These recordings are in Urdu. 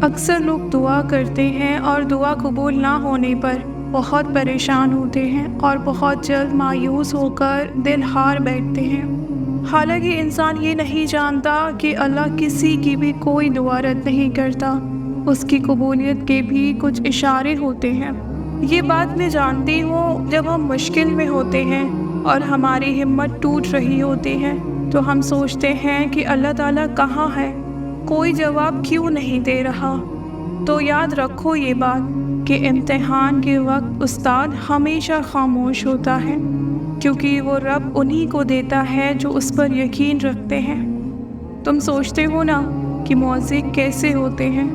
اکثر لوگ دعا کرتے ہیں اور دعا قبول نہ ہونے پر بہت پریشان ہوتے ہیں اور بہت جلد مایوس ہو کر دل ہار بیٹھتے ہیں۔ حالانکہ انسان یہ نہیں جانتا کہ اللہ کسی کی بھی کوئی دعا رد نہیں کرتا، اس کی قبولیت کے بھی کچھ اشارے ہوتے ہیں۔ یہ بات میں جانتی ہوں، جب ہم مشکل میں ہوتے ہیں اور ہماری ہمت ٹوٹ رہی ہوتی ہے تو ہم سوچتے ہیں کہ اللہ تعالیٰ کہاں ہے، کوئی جواب کیوں نہیں دے رہا۔ تو یاد رکھو یہ بات کہ امتحان کے وقت استاد ہمیشہ خاموش ہوتا ہے، کیونکہ وہ رب انہی کو دیتا ہے جو اس پر یقین رکھتے ہیں۔ تم سوچتے ہو نا کہ معزز کیسے ہوتے ہیں؟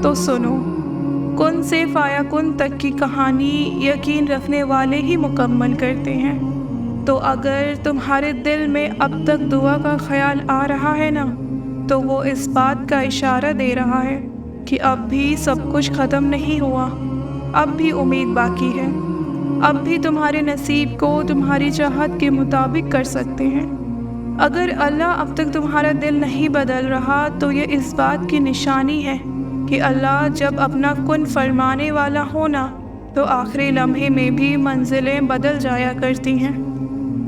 تو سنو، کن سے فایا کن تک کی کہانی یقین رکھنے والے ہی مکمل کرتے ہیں۔ تو اگر تمہارے دل میں اب تک دعا کا خیال آ رہا ہے نا، تو وہ اس بات کا اشارہ دے رہا ہے کہ اب بھی سب کچھ ختم نہیں ہوا، اب بھی امید باقی ہے، اب بھی تمہارے نصیب کو تمہاری چاہت کے مطابق کر سکتے ہیں۔ اگر اللہ اب تک تمہارا دل نہیں بدل رہا تو یہ اس بات کی نشانی ہے کہ اللہ جب اپنا کن فرمانے والا ہونا تو آخری لمحے میں بھی منزلیں بدل جایا کرتی ہیں۔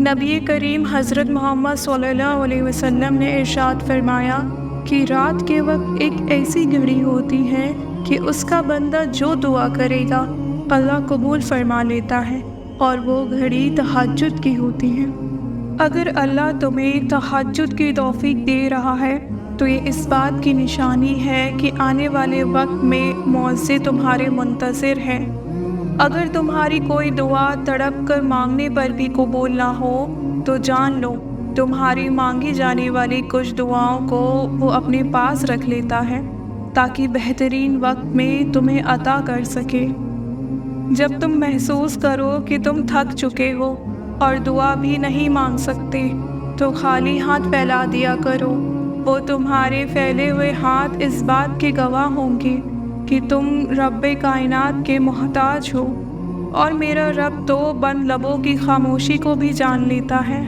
نبی کریم حضرت محمد صلی اللہ علیہ وسلم نے ارشاد فرمایا کہ رات کے وقت ایک ایسی گھڑی ہوتی ہے کہ اس کا بندہ جو دعا کرے گا اللہ قبول فرما لیتا ہے، اور وہ گھڑی تہجد کی ہوتی ہے۔ اگر اللہ تمہیں تہجد کی توفیق دے رہا ہے تو یہ اس بات کی نشانی ہے کہ آنے والے وقت میں معزز تمہارے منتظر ہیں۔ اگر تمہاری کوئی دعا تڑپ کر مانگنے پر بھی قبول نہ ہو تو جان لو تمہاری مانگی جانے والی کچھ دعاؤں کو وہ اپنے پاس رکھ لیتا ہے تاکہ بہترین وقت میں تمہیں عطا کر سکے۔ جب تم محسوس کرو کہ تم تھک چکے ہو اور دعا بھی نہیں مانگ سکتے تو خالی ہاتھ پھیلا دیا کرو، وہ تمہارے پھیلے ہوئے ہاتھ اس بات کے گواہ ہوں گے کہ تم رب کائنات کے محتاج ہو، اور میرا رب تو بند لبوں کی خاموشی کو بھی جان لیتا ہے۔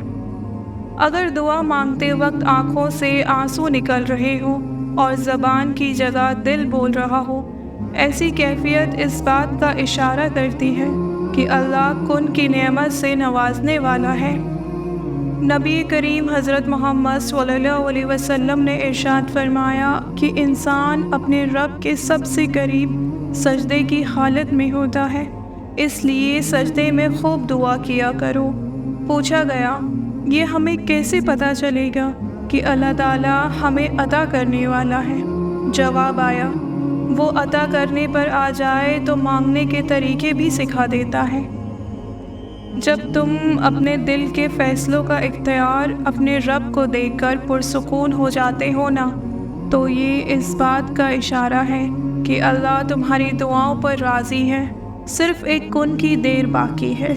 اگر دعا مانگتے وقت آنکھوں سے آنسو نکل رہے ہوں اور زبان کی جگہ دل بول رہا ہو، ایسی کیفیت اس بات کا اشارہ کرتی ہے کہ اللہ کن کی نعمت سے نوازنے والا ہے۔ نبی کریم حضرت محمد صلی اللہ علیہ وسلم نے ارشاد فرمایا کہ انسان اپنے رب کے سب سے قریب سجدے کی حالت میں ہوتا ہے، اس لیے سجدے میں خوب دعا کیا کرو۔ پوچھا گیا، یہ ہمیں کیسے پتہ چلے گا کہ اللہ تعالیٰ ہمیں عطا کرنے والا ہے؟ جواب آیا، وہ عطا کرنے پر آ جائے تو مانگنے کے طریقے بھی سکھا دیتا ہے۔ جب تم اپنے دل کے فیصلوں کا اختیار اپنے رب کو دے کر پرسکون ہو جاتے ہو نا، تو یہ اس بات کا اشارہ ہے کہ اللہ تمہاری دعاؤں پر راضی ہے، صرف ایک کن کی دیر باقی ہے۔